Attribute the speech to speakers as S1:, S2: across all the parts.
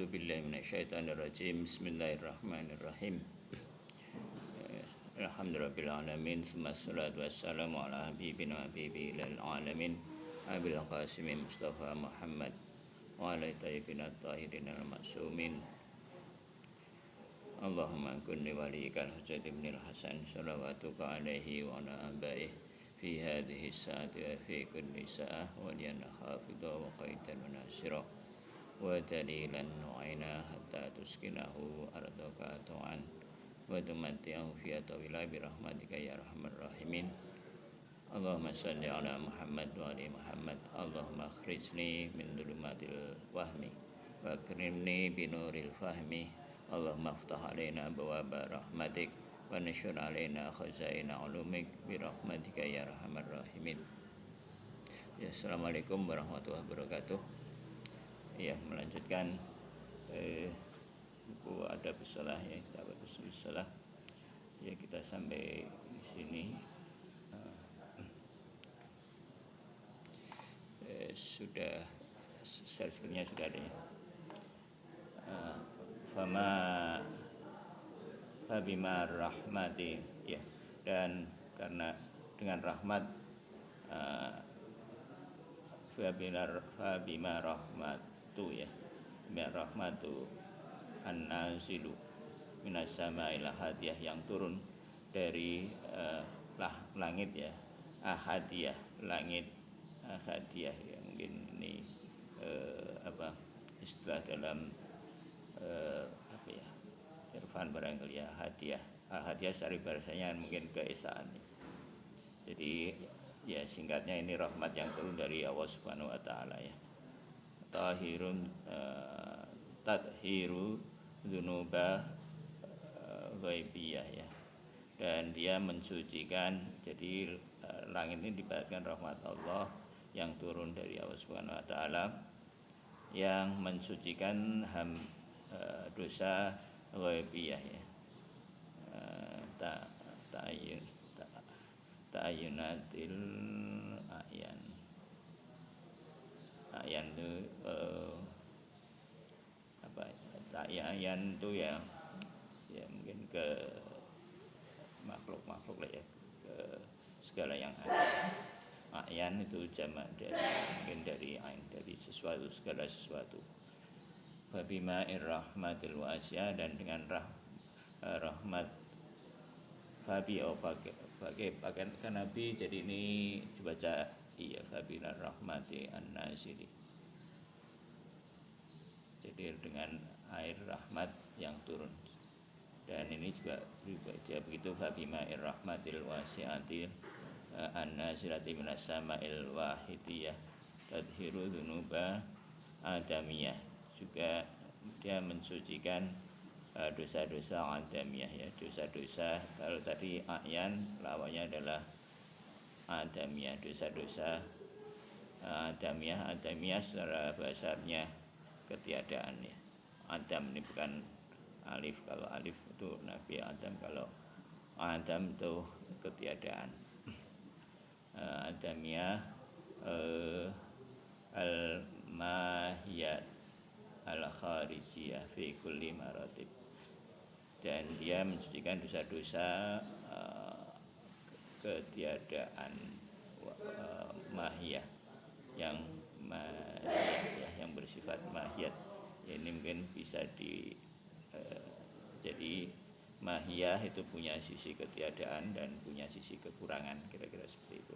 S1: A'udzu billahi minasyaitonir rajim. Bismillahirrahmanirrahim. Alhamdulillahirabbil alamin. Wassalatu wassalamu ala habibina habibil alamin. Abil Qasim Mustafa Muhammad wa ala tayyibin at-tahirin al-ma'sumin. Allahumma kunni waliyikal Hujjat ibn al-Hasan salawatuka alaihi wa ala abaihi fi hadhihi as-sa'ati wa fi kulli sa'ah wa liyana hafidha wa qaidan wa nasira wa dalilan nu'aina hatta tuskinahu ardaka ta'an wa tumatti'ahu fi atawila birahmatika ya arhamar rahimin. Allahumma salli ala Muhammad wa ali Muhammad. Allahumma akhrijni min dhulumatil wahmi wa akrimni binuril fahmi. Allahumma aftah alaina abwaaba rahmatik wa nashur alaina khazaina ulumik birahmatika ya arhamar rahimin. Ya, assalamualaikum warahmatullahi wabarakatuh. Ya, melanjutkan buku adab shalah ya, adab shalah. Ya, kita sampai di sini sudah share-nya sudah ada ya. Fabima rahmati ya, dan karena dengan rahmat fabima rahmatu ya, bima rahmatu an-nazilu minas sama'il hadiyah, yang turun dari langit ya, hadiah langit, hadiah ya, mungkin ini istilah dalam apa ya, irfan barangkali ya, hadiah secara bahasanya mungkin keesaan. Jadi ya, singkatnya ini rahmat yang turun dari Allah Subhanahu wa taala ya. Tadhiru dzunuba ghaibiyah ya. Dan dia mensucikan, jadi langit ini dibaratkan rahmat Allah yang turun dari Allah Subhanahu wa taala yang mensucikan dosa ghaibiyah ya. Ta'ayunatil ayan itu ta'ayan itu ya mungkin ke makhluk lah ya, ke segala yang ada. Ayan itu jamak dari mungkin dari ain, dari sesuatu, segala sesuatu. Fabima irrahmatil wasiyah, dan dengan rahmat Fabi pakai Nabi, jadi ini dibaca iya, Fabila rahmati an-nasili, jadi dengan air rahmat yang turun. Dan ini juga dibaca begitu, Fabima irrahmatil wasi'ati an-nasilati minas sama'il wahidiyah tadhiru dzunuba adamiyah, juga dia mensucikan dosa-dosa adamiyah ya, dosa-dosa. Kalau tadi ayan, lawannya adalah adamiyah, dosa-dosa adamiyah. Adamiyah secara bahasanya ketiadaan ya. Adam ini bukan alif, kalau alif itu Nabi Adam, kalau Adam itu ketiadaan. Adamiyah al-mahiyat al-kharijiyah fi kulli maratib, dan dia mensucikan dosa-dosa ketiadaan mahiyah, yang yang bersifat mahiyat ya. Ini mungkin bisa jadi mahiyah itu punya sisi ketiadaan dan punya sisi kekurangan, kira-kira seperti itu.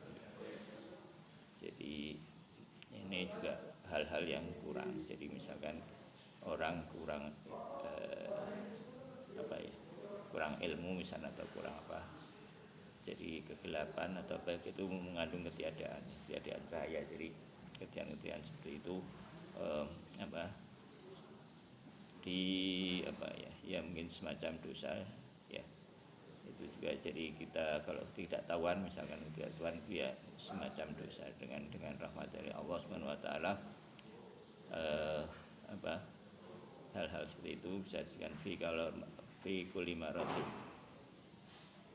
S1: Jadi ini juga hal-hal yang kurang. Jadi misalkan orang kurang kurang ilmu misalnya, atau kurang jadi kegelapan atau baik itu mengandung ketiadaan cahaya. Jadi ketiadaan seperti itu ya mungkin semacam dosa ya. Itu juga jadi kita kalau tidak tahuan misalkan tidak tahuan, ya semacam dosa. Dengan rahmat dari Allah Subhanahu wa taala hal-hal seperti itu bisa dijadikan fi kulli maratib,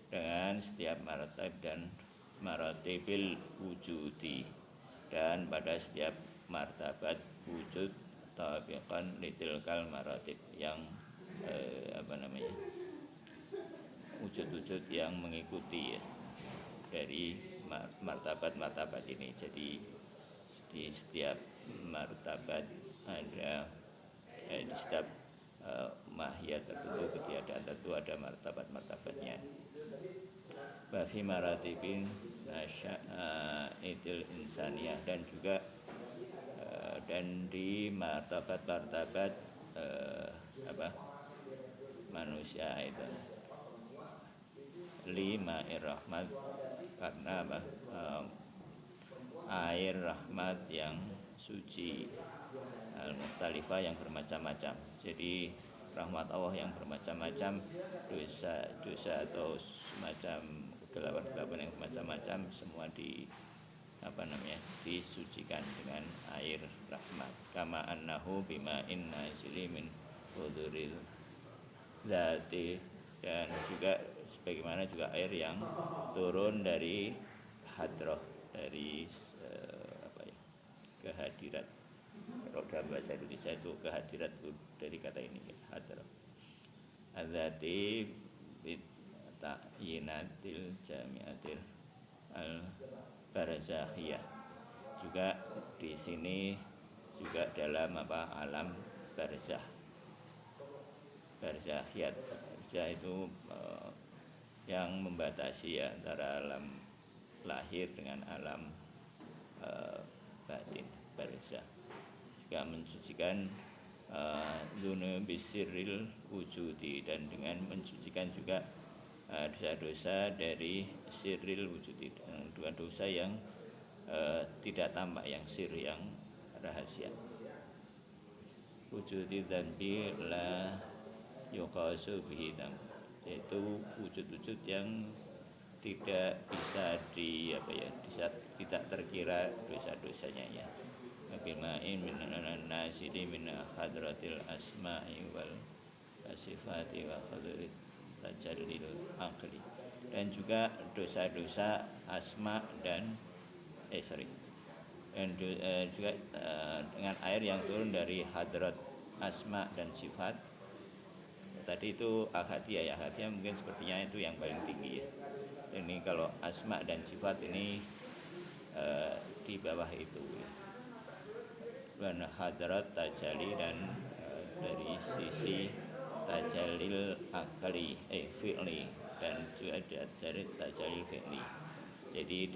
S1: dengan setiap maratib dan maratibil wujudi, dan pada setiap martabat wujud mutabiqan litilkal maratib yang wujud-wujud yang mengikuti ya, dari martabat-martabat ini. Jadi di setiap martabat ada di setiap mahiyat tertentu, ketiadaan tertentu ada martabat-martabatnya. Bafi maratibin itil insaniyah, dan juga dan di martabat-martabat manusia itu lima rahmat, karena air rahmat yang suci, al-mukhtalifah yang bermacam-macam. Jadi rahmat Allah yang bermacam-macam, dosa atau semacam kegelapan-kegelapan yang bermacam-macam semua disucikan dengan air rahmat. Kama annahu bima'in nazili min huduril dzati, dan juga sebagaimana juga air yang turun dari hadrah, dari kehadirat. Kalau dalam bahasa Indonesia itu kehadirat dari kata ini, hadrah. Adzati ta'yinatil jami'atil al-barzakhiyah. Juga di sini juga dalam alam barzah. Barzakhiyat. Barzah itu yang membatasi ya, antara alam lahir dengan alam batin, barzah. Juga mensucikan dzunubisiril wujudi, dan dengan mensucikan juga dosa-dosa dari sirril wujudi, dua dosa yang tidak tampak, yang sir, yang rahasia. Wujudi dzambi la yuqasu bihi dzam, yaitu wujud-wujud yang tidak bisa tidak terkira dosa-dosanya ya. Bima'in minan nasidi min hadratil asma'i wal sifati wa hadratil tajallil aqli, dan juga dosa-dosa asma dan juga dengan air yang turun dari hadrat asma dan sifat. Tadi itu ahadiyah, ya ahadiyah mungkin sepertinya itu yang paling tinggi ya. Ini kalau asma dan sifat ini di bawah itu ya. Dan hadrat tajalli, dan dari sisi tajallil akli fi'li, dan juga dari tajallil fi'li. Jadi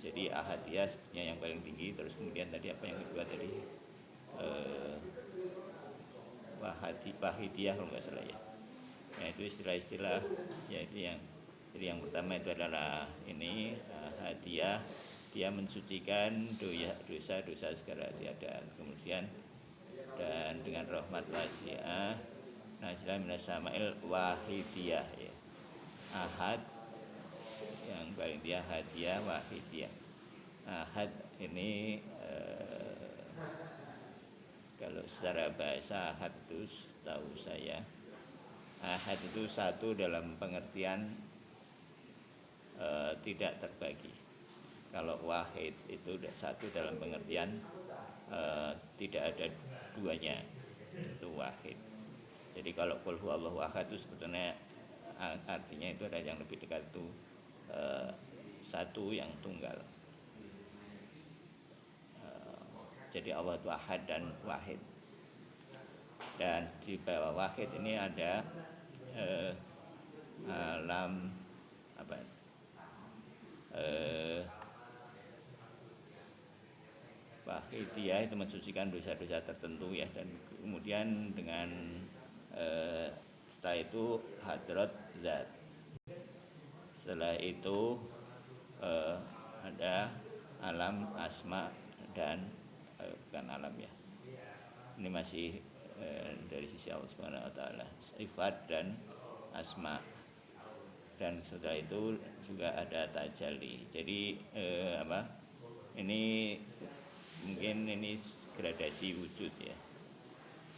S1: jadi ahadiyah sebenarnya yang paling tinggi. Terus kemudian tadi apa yang kedua tadi, wahidiyah kalau nggak salah ya. Nah itu istilah-istilah, yaitu jadi yang pertama itu adalah ini hadiyah, dia mensucikan dosa-dosa segala tiadaan. Kemudian dan dengan rahmat wasi'ah najilah minas sama'il wahidiyah ya. Ahad yang paling dia hadiah wahidiyah. Ahad ini kalau secara bahasa ahad itu tahu saya, ahad itu satu dalam pengertian tidak terbagi. Kalau wahid itu satu dalam pengertian tidak ada duanya, itu wahid. Jadi kalau qul huwallahu ahad itu sebetulnya artinya itu ada yang lebih dekat itu satu yang tunggal. Jadi Allah itu ahad dan wahid. Dan di bawah wahid ini ada alam wahidiyah itu mensucikan dosa-dosa tertentu ya. Dan kemudian dengan setelah itu hadrat zat. Setelah itu ada alam asma dan bukan alam ya. Ini masih dari sisi Allah Subhanahu wa taala, sifat dan asma. Dan setelah itu juga ada tajalli. Jadi ini mungkin ini gradasi wujud ya.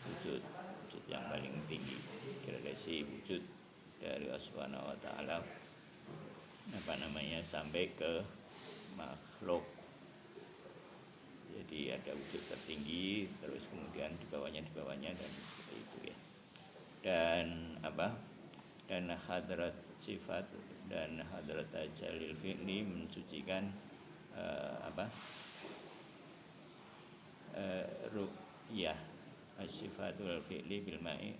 S1: Wujud yang paling tinggi, gradasi wujud dari Allah Subhanahu wa taala sampai ke makhluk. Jadi ada wujud tertinggi, terus kemudian di bawahnya dan seperti itu ya. Dan dan hadrat sifat dan hadrat jalil fi'li mensucikan ru'yah as-sifatul fi'li bil ma'i.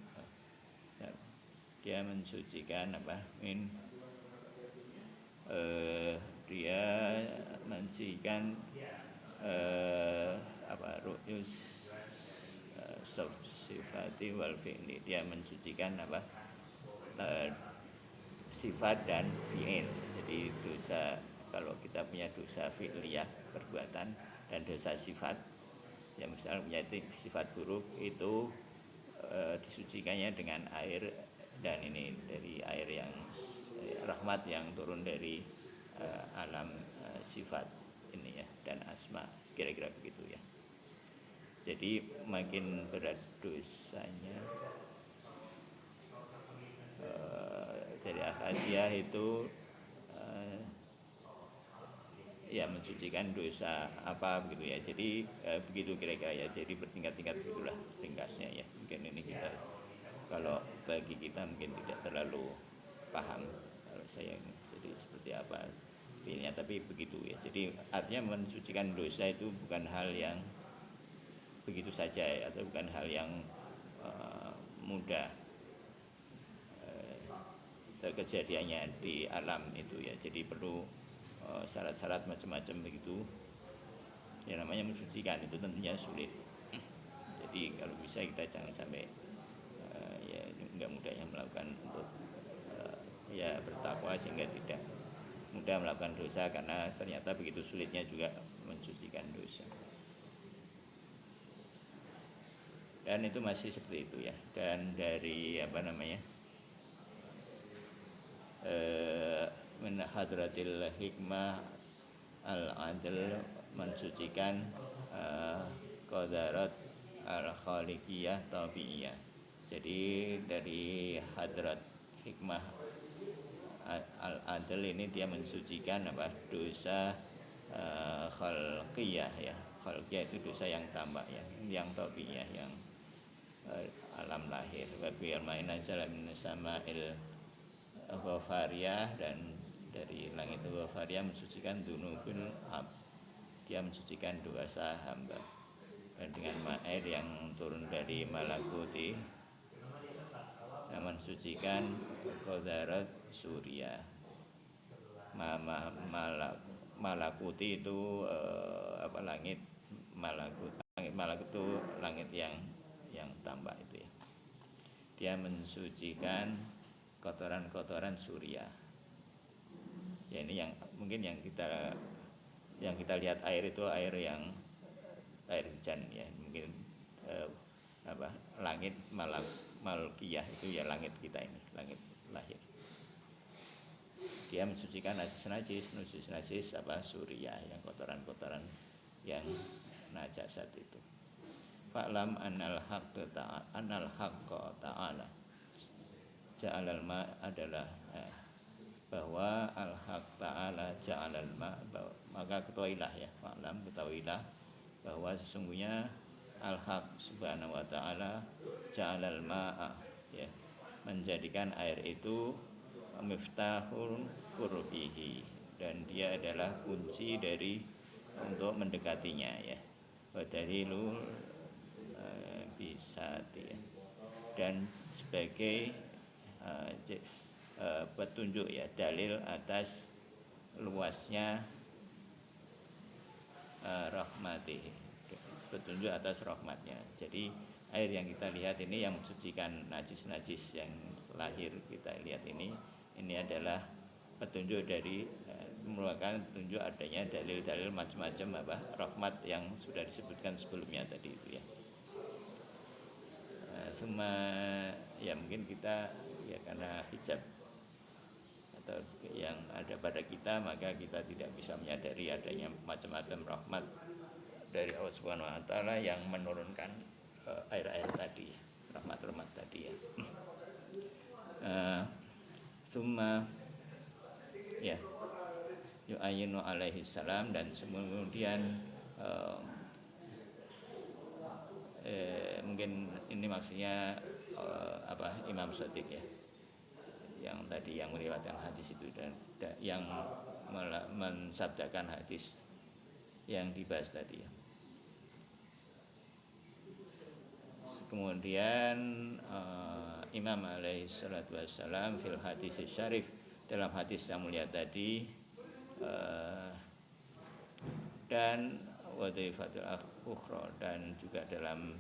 S1: Dia mensucikan dia mensucikan ru'yus sifati wal fi'li. Dia mensucikan sifat dan fi'il. Jadi dosa, kalau kita punya dosa fi'liyah perbuatan dan dosa sifat, ya misalnya punya sifat buruk itu disucikannya dengan air, dan ini dari air yang rahmat yang turun dari alam sifat ini ya dan asma, kira-kira begitu ya. Jadi makin berat dosanya dari akadiyah itu ya mensucikan dosa apa begitu ya. Jadi begitu kira-kira ya. Jadi bertingkat-tingkat begitulah ringkasnya ya. Mungkin ini kita, kalau bagi kita mungkin tidak terlalu paham kalau saya, jadi seperti apa ini, tapi begitu ya. Jadi artinya mensucikan dosa itu bukan hal yang begitu saja ya, atau bukan hal yang mudah kejadiannya di alam itu ya. Jadi perlu syarat-syarat macam-macam begitu. Yang namanya mensucikan itu tentunya sulit. Jadi kalau bisa kita jangan sampai ya enggak mudah yang melakukan untuk ya bertakwa, sehingga tidak mudah melakukan dosa, karena ternyata begitu sulitnya juga mensucikan dosa. Dan itu masih seperti itu ya. Dan dari min hadratil hikmah al-adl, mensucikan qadarat al-khaliqiyah tabi'iyah. Jadi dari hadrat hikmah al-adl ini dia mensucikan dosa khalqiyah ya. Khalqiyah itu dosa yang tambah ya, yang tabi'iyah, yang alam lahir. Wa bil ma'ina jalan sama'il ghafariyah, dan dari langit ghafariyah mensucikan dunubil ab, dia mensucikan dosa hamba. Dan dengan ma'ir yang turun dari malakuti, yang mensucikan qadarat surya. Malakuti itu langit malakut. Langit malakut itu langit yang tambah itu ya. Dia mensucikan kotoran-kotoran surya. Ya ini yang mungkin yang kita lihat air itu air hujan ya. Mungkin langit malkiyah itu ya langit kita ini, langit lahir. Dia mensucikan najis surya, yang kotoran-kotoran yang najasat itu. Fa'lam annal haqqa ta'ala ja'alal ma adalah bahwa al-haq ta'ala ja'alal ma, maka ketahuilah ya, fa'lam ketahuilah bahwa sesungguhnya al-haq subhanahu wa ta'ala ja'alal ma'a ya, menjadikan air itu miftahul qurbihi, dan dia adalah kunci dari untuk mendekatinya ya. Wa dalilul bisati ya, dan sebagai petunjuk ya, dalil atas luasnya rahmati, petunjuk atas rahmatnya. Jadi air yang kita lihat ini yang mensucikan najis-najis yang lahir kita lihat ini adalah petunjuk dari merupakan petunjuk adanya dalil-dalil macam-macam rahmat yang sudah disebutkan sebelumnya tadi itu ya. Semua ya mungkin kita ya karena hijab atau yang ada pada kita, maka kita tidak bisa menyadari adanya macam-macam rahmat dari Allah Subhanahu wa taala yang menurunkan air-air tadi, rahmat-rahmat tadi ya. Summa ya yu'ayinu alaihi salam, dan kemudian mungkin ini maksudnya Imam Shatiq ya, yang tadi yang meriwayatkan hadis itu dan yang mensabdakan hadis yang dibahas tadi ya. Kemudian Imam alaihi salatu wassalam fil hadis syarif, dalam hadis yang mulia tadi, dan wadhifatul ukhra, dan juga dalam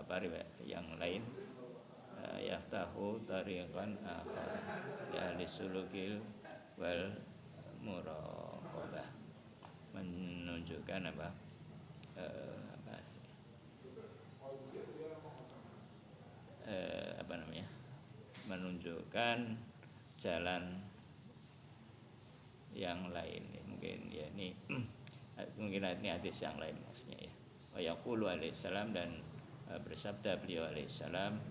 S1: riwayat yang lain, yaftahu tariqan akhar ya lisulukil wal muraqabah, menunjukkan menunjukkan jalan yang lain. Mungkin ya ini mungkin ini hadis yang lain maksudnya ya. Wa yaqulu alaihi salam, dan bersabda beliau alaihi salam,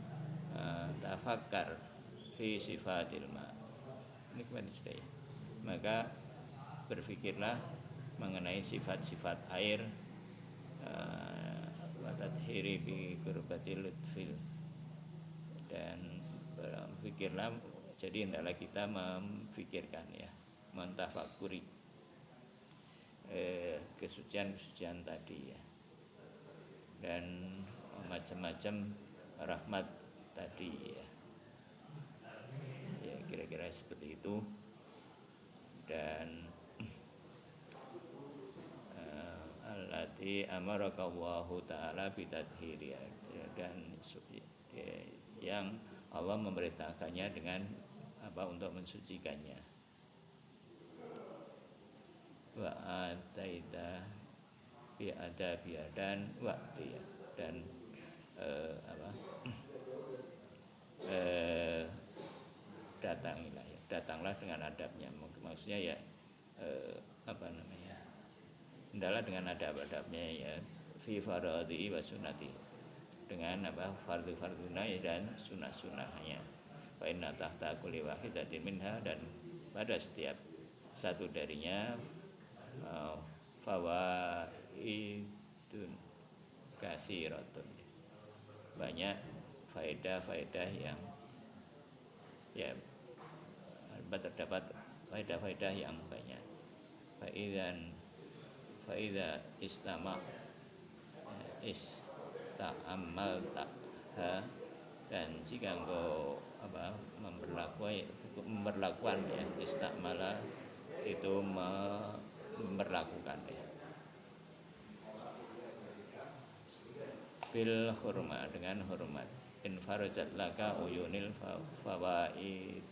S1: tafakkar fi sifatil ma. Ini kemarin sudah ya. Maka berfikirlah mengenai sifat-sifat air, wa tadhiri bi qurbatil lutfil, dan berfikirlah, jadi hendaklah kita memfikirkan ya, mentafakuri kesucian tadi ya, dan macam-macam rahmat tadi ya, kira-kira seperti itu. Dan allati amaraka Allahu ta'ala bitadhiri, dan yang Allah memerintahkannya dengan untuk mensucikannya. Wa ataita bi adabiya, dan waktu ya, dan datanglah dengan adabnya. Maksudnya ya hendaklah dengan adab-adabnya ya, fi faradhi wa sunnati, dengan fardu-farduna dan sunnah-sunnahnya. Fa inna tahta kulli wahidatin minha, dan pada setiap satu darinya fawaidun katsiratun, banyak faedah-faedah yang ya, terdapat faedah-faedah yang banyak. Faidza ista'amalta, dan jika engkau memperlakukan ya, istamala itu memperlakukan ya, bil hurma, dengan hormat, infarajat laka uyunil fawaidihi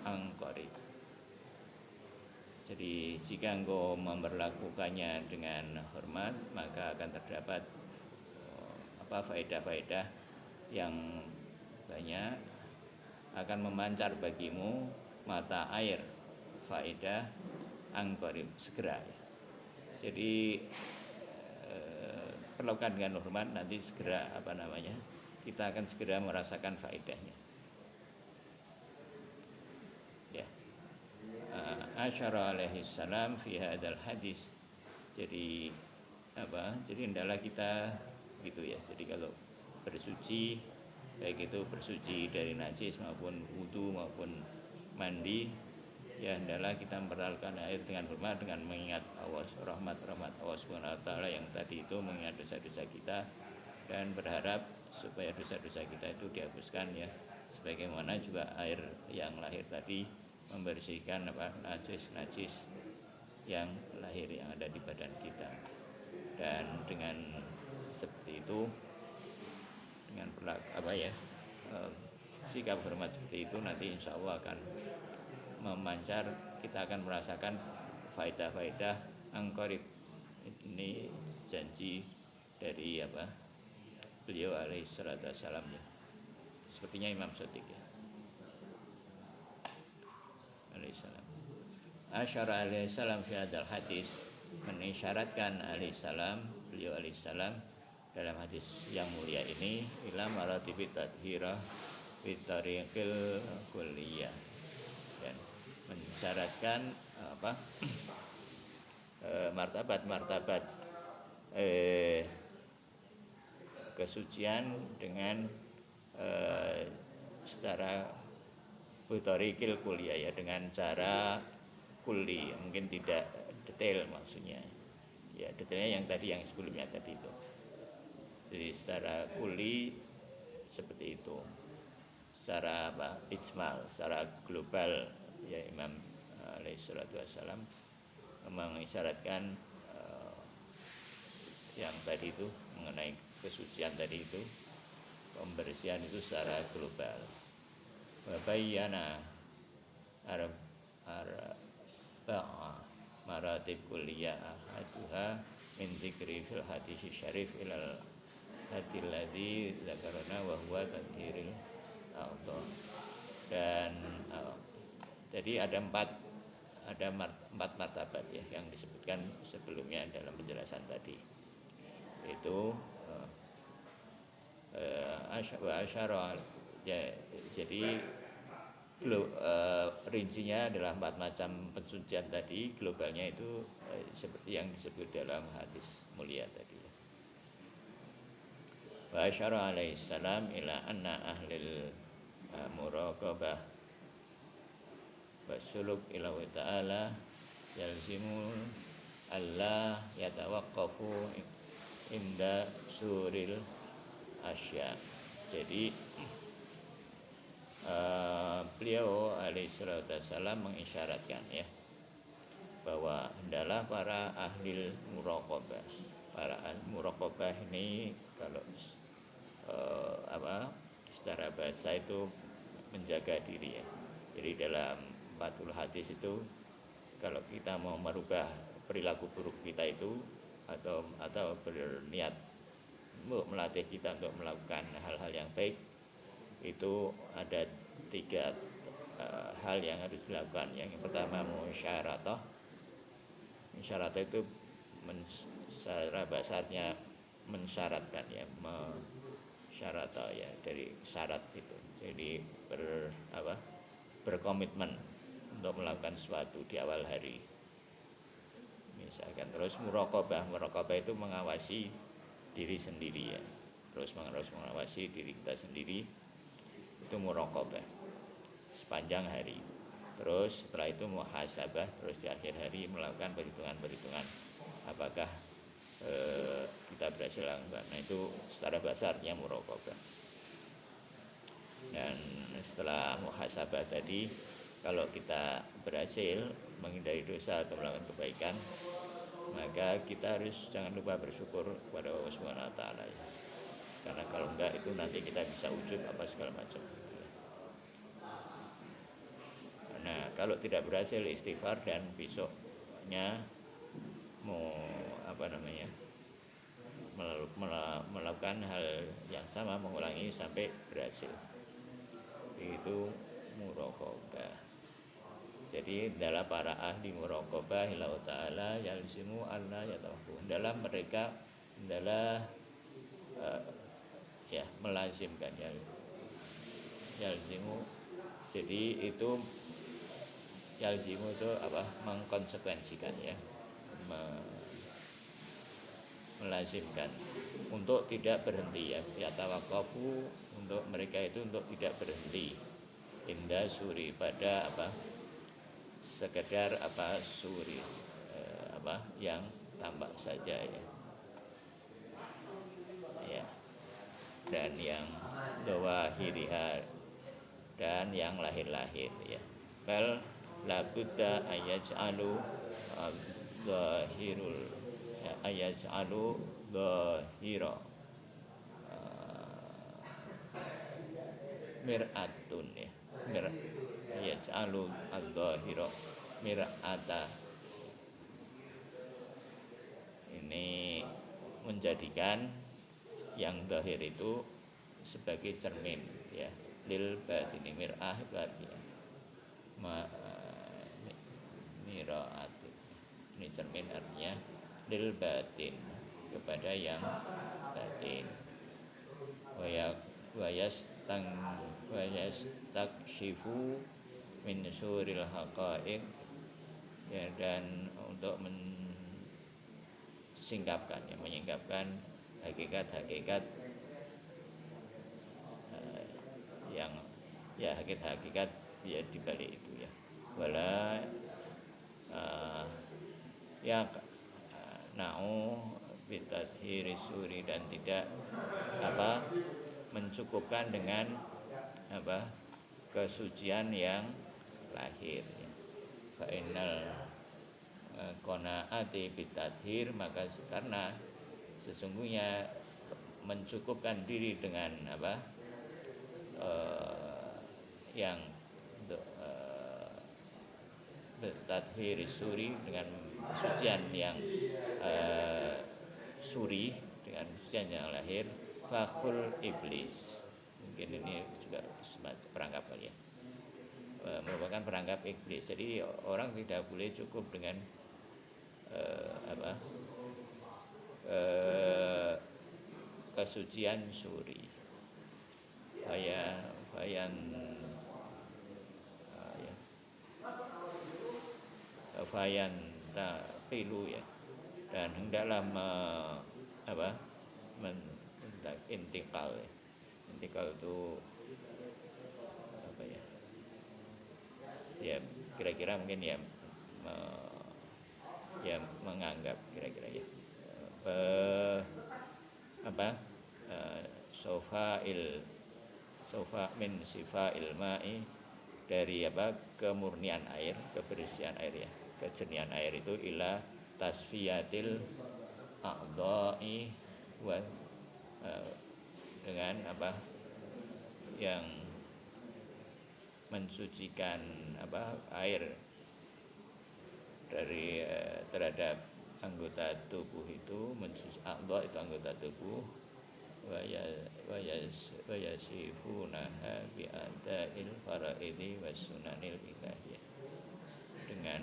S1: angkori. Jadi jika engkau memperlakukannya dengan hormat, maka akan terdapat faedah-faedah yang banyak, akan memancar bagimu mata air faedah angkorib, segera ya. Jadi perlakukan dengan hormat, nanti segera kita akan segera merasakan faedahnya ya. Asyara alaihi salam fi hadzal hadis. Jadi hendaklah kita gitu ya. Jadi kalau bersuci, baik itu bersuci dari najis maupun wudu maupun mandi, ya hendaklah kita memperlakukan air dengan hormat, dengan mengingat rahmat Allah Subhanahu wa taala yang tadi itu, mengingat dosa-dosa kita dan berharap supaya dosa-dosa kita itu dihapuskan ya, sebagaimana juga air yang lahir tadi membersihkan najis yang lahir yang ada di badan kita. Dan dengan seperti itu, dengan sikap hormat seperti itu, nanti insya Allah akan memancar, kita akan merasakan faedah-faedah angkorib. Ini janji dari beliau alaihi salatu wassalam ya, sepertinya Imam Shatiq ya alaihi salam. Asyara alaihi salam fi hadzal hadis, mengisyaratkan alaihi salam, beliau alaihi salam dalam hadis yang mulia ini, ila maratibit tadhirah fi tariqil kulliyah, dan mensyaratkan martabat kesucian dengan secara butorikil kuliah ya, dengan cara kuli, mungkin tidak detail maksudnya ya, detailnya yang tadi yang sebelumnya tadi itu. Jadi secara kuli seperti itu, secara ijmal, secara global ya, Imam alaihi salatu wassalam mengisyaratkan yang tadi itu mengenai kesucian tadi itu, pembersihan itu secara global. Wabayana arba'a maratib kulliyah ahaduha min dzikri fil hadis syarif ilal hadil ladzi dzakarna wa huwa tadhiril a'dha. Dan jadi ada empat martabat ya yang disebutkan sebelumnya dalam penjelasan tadi. Itu asyara ya, jadi rincinya adalah 4 macam pensucian tadi, globalnya itu seperti yang disebut dalam hadis mulia tadi. Wa asyara alaihi salam ila anna ahlil muraqabah wasuluk ila wa ta'ala yalzimul alla yatawaqqafu inda suril asya. Jadi beliau alaihissalam mengisyaratkan ya, bahwa hendaklah para ahli muraqabah. Para ahli muraqabah ini kalau secara bahasa itu menjaga diri ya. Jadi dalam 40 hadis itu, kalau kita mau merubah perilaku buruk kita itu atau berniat melatih kita untuk melakukan hal-hal yang baik, itu ada 3 hal yang harus dilakukan. Yang pertama musyaratah. Musyaratah itu secara bahasanya mensyaratkan ya, syaratah ya, dari syarat itu. Jadi berkomitmen untuk melakukan sesuatu di awal hari misalkan. Terus muraqabah itu mengawasi diri sendiri ya, terus mengawasi diri kita sendiri, itu muraqabah sepanjang hari. Terus setelah itu muhasabah, terus di akhir hari melakukan perhitungan apakah kita berhasil enggak. Nah itu secara bahasa artinya muraqabah. Dan setelah muhasabah tadi, kalau kita berhasil menghindari dosa atau melakukan kebaikan, maka kita harus jangan lupa bersyukur kepada Allah Subhanahu wa taala ya. Karena kalau enggak itu nanti kita bisa ujub apa segala macam. Nah, kalau tidak berhasil istighfar dan besoknya mau melakukan hal yang sama, mengulangi sampai berhasil. Itu muraqabah. Jadi adalah para ahli muraqabah Allah Ta'ala yalzimu alla yatawaqqafu. Dalam mereka adalah melazimkan yalzimu. Jadi itu yalzimu itu mengkonsekuensikan ya, melazimkan untuk tidak berhenti ya. Yatawaqqafu, untuk mereka itu untuk tidak berhenti. Indah suri, pada sekedar suri yang tampak saja ya. Dan yang dawahiriha, dan yang lahir-lahir ya. Bal labudda ayaj'alu dhahirul ayaj'alu dhahira mir'atun ya. Yaj'alu adh-dhahira mir'ata. Ini menjadikan yang zahir itu sebagai cermin ya, lil batini, mir'ah batin mir'at. Ini cermin artinya lil batin, kepada yang batin. Wayastakshifu min suril haqaiq ya, dan untuk singkapkan, yang menyingkapkan hakikat-hakikat yang ya hakikat-hakikat ya di balik itu ya. Wala ya na'u bitadhiri suri, dan tidak mencukupkan dengan kesucian yang lahir ya. Fa innal qanaati bitadhir, maka karena sesungguhnya mencukupkan diri dengan yang bitadhiri suri, dengan kesucian yang suri, dengan kesucian yang lahir, fakul iblis. Mungkin ini juga perangkap kali ya, merupakan perangkap iblis. Jadi orang tidak boleh cukup dengan kesucian suri. Fayan taqilu ya, dan hendaklah intikal ya. Intikal itu ya kira-kira mungkin ya menganggap kira-kira ya sofa min sifail ma'i, dari kemurnian air, kebersihan air ya, kejernihan air itu, ila tasfiyatil a'dha'i wa dengan yang mensucikan air dari terhadap anggota tubuh itu, mensuci a'dha itu anggota tubuh, wa yasifunaha bi ada'il faraidi was sunanil ilahiyah, dengan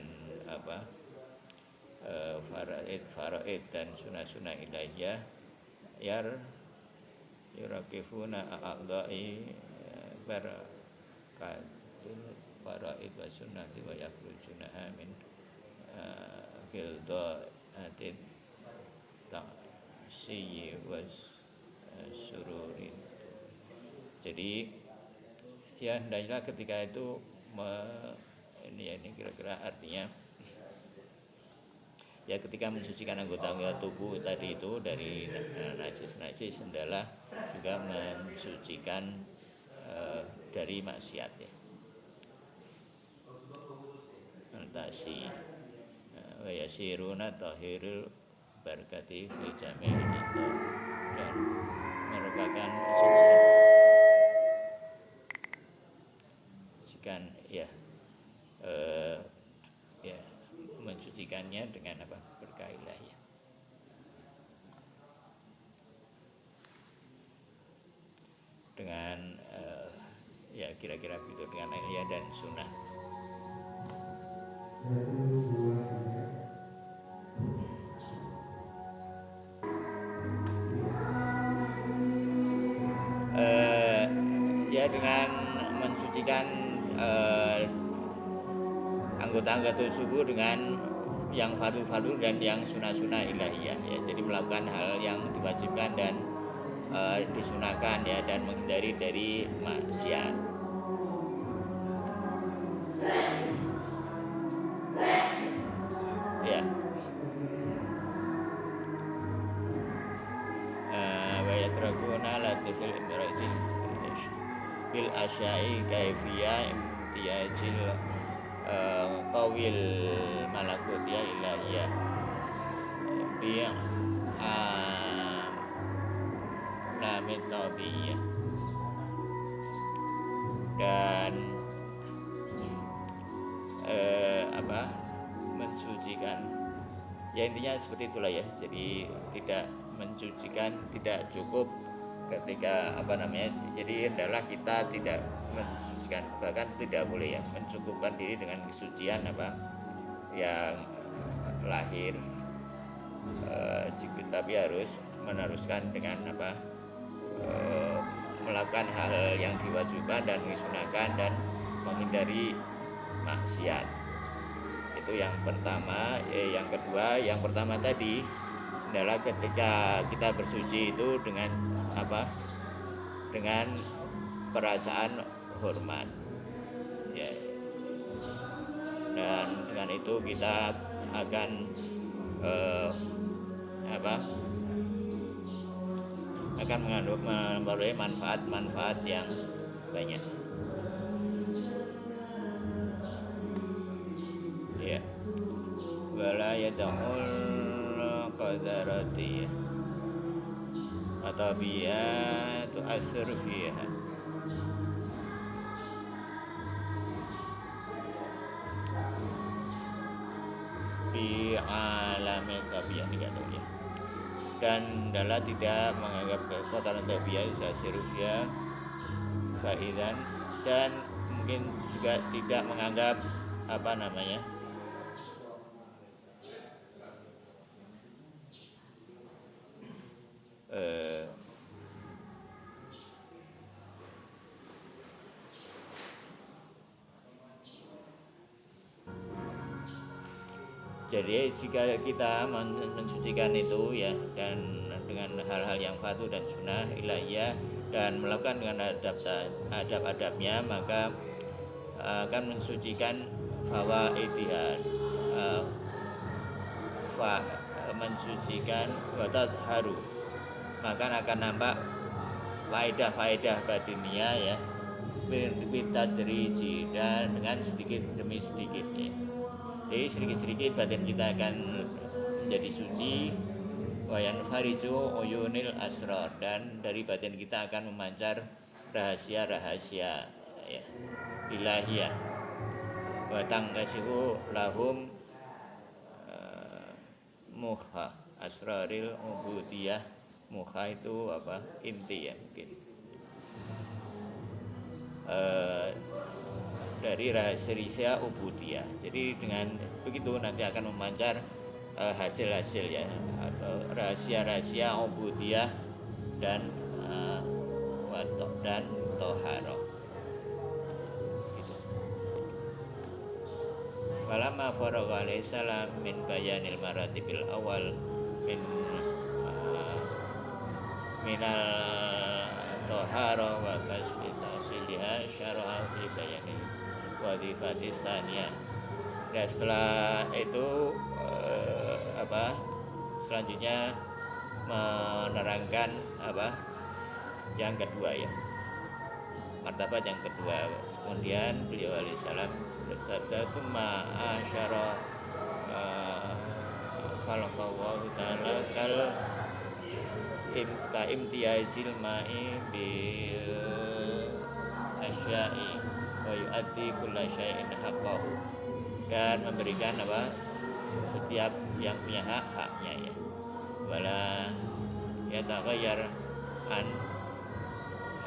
S1: faraid dan sunah-sunah ilahiyah, yurakifuna a'dha'i barakatul faraid was sunnati wa yakhrujuna min fildatin ta'siyyi was sururin. Jadi ya hendaklah ketika itu ini kira-kira artinya ya, ketika mensucikan anggota-anggota tubuh tadi itu dari najis hendaklah juga mensucikan dari maksiat ya. Antasi wa yasiruna tahirul barakati fi jami'il a'dha, dan merupakan sucikan ya mensucikannya dengan berkah ilahiyah. Dengan ya kira-kira begitu, dengan ilahiyah dan sunnah. Ya dengan mensucikan anggota-anggota tubuh dengan yang fardu-fardu dan yang sunah-sunah ilahiyah ya. Jadi melakukan hal yang diwajibkan dan disunahkan ya, dan menghindari dari maksiat. Ya. Wa yatrakuna latifil imraji bil asyai kaifiyah imtiyajil qawil malakutiyah ilahiyah bi lamit tabiyah, dan mensucikan ya, intinya seperti itulah ya. Jadi tidak mensucikan, tidak cukup ketika jadi hendaklah kita tidak mensucikan, bahkan tidak boleh ya mencukupkan diri dengan kesucian yang lahir, tapi harus meneruskan dengan melakukan hal yang diwajibkan dan disunahkan dan menghindari maksiat. Itu yang pertama. Yang kedua, yang pertama tadi adalah ketika kita bersuci itu dengan apa? Dengan perasaan hormat, ya. Dan dengan itu kita akan akan memperoleh manfaat-manfaat yang banyak. Ya. Wala yad'ul qadarati atau biya tu'assir fiha. Bi alamin tabiah dikatakan. Dan adalah tidak menganggap kotoran tabiah usasirufya faidan, dan mungkin juga tidak menganggap jadi jika kita mensucikan itu ya, dan dengan hal-hal yang fatu dan sunnah ilahiyah dan melakukan dengan adab-adabnya, maka akan mensucikan fawaidihah, mensucikan watat haru, maka akan nampak faedah-faedah batiniah ya, bitadriji, dan dengan sedikit demi sedikit ya. Jadi sedikit-sedikit batin kita akan menjadi suci. Wayan fariju uyunil asrar, dan dari batin kita akan memancar rahasia-rahasia ya, ilahiyah. Wa tangkasihu lahum muha asraril ubudiyah. Muha itu apa? Inti ya mungkin. Dari rahasia ubudiyah. Jadi dengan begitu nanti akan memancar hasil-hasil ya, atau rahasia-rahasia ubudiyah dan dan toharoh. Gitu. Falamma faragha alaihi salam min bayanil maratibil awal minal toharoh wa kasfi tasiliha syara'a fi bayanil wadifati saniyah. Dan setelah itu selanjutnya menerangkan yang kedua ya, martabat yang kedua. Kemudian beliau alaihissalam bersabda summa asyara khalaqallahu ta'ala kal imtiyazil ma'i bil asya'i wa yu'addi kulla syai'in haqqahu, dan memberikan setiap yang punya haknya ya, wala yataghayyar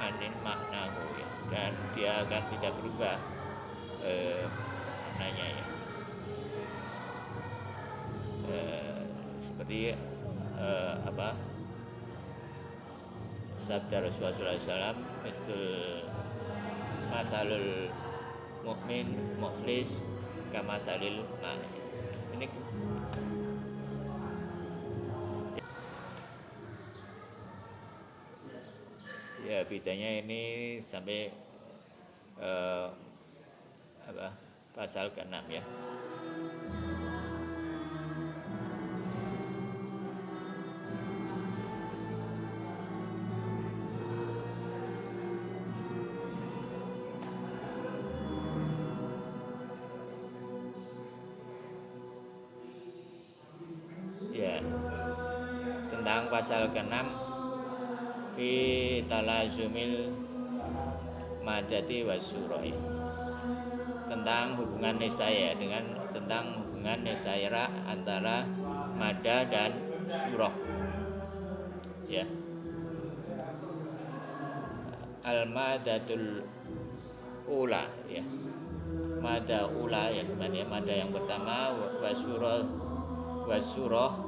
S1: anin maknahu ya, dan dia akan tidak berubah maknanya ya, seperti sabda Rasulullah SAW, masalul mukmin mukhlis kamasalil ma'. Ini ya, bedanya ini sampai pasal ke-6 ya. Ya, tentang pasal ke-6 fi talazumil madati wasyurah, tentang hubungan nesaya tentang hubungan nesaya antara mada dan surah ya. Al-madatul ula ya, mada ula ya, mada yang pertama, wasyurah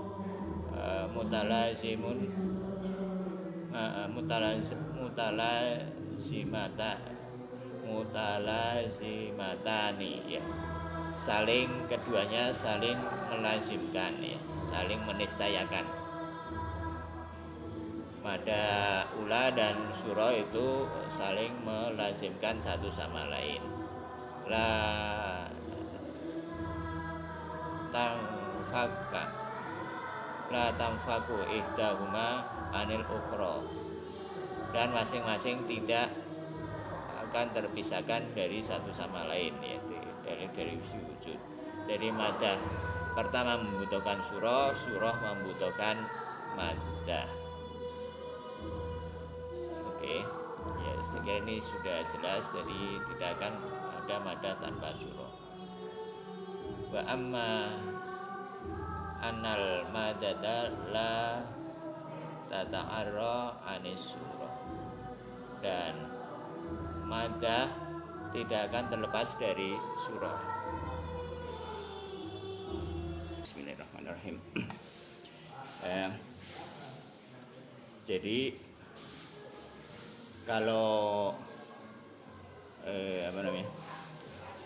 S1: mutalazimatani ya, keduanya saling melazimkan ya, saling meniscayakan. Mada ula dan surah itu saling melazimkan satu sama lain. La tanfaka la tanfaku ihdahuma anil ukhra, dan masing-masing tidak akan terpisahkan dari satu sama lain, ya, dari wujud. Jadi madah pertama membutuhkan surah, surah membutuhkan madah. Oke, ya sekiranya ini sudah jelas, jadi tidak akan ada madah tanpa surah. Wa amma annal madada la tata'arra anis surah, dan madah tidak akan terlepas dari surah. Bismillahirrahmanirrahim. Jadi kalau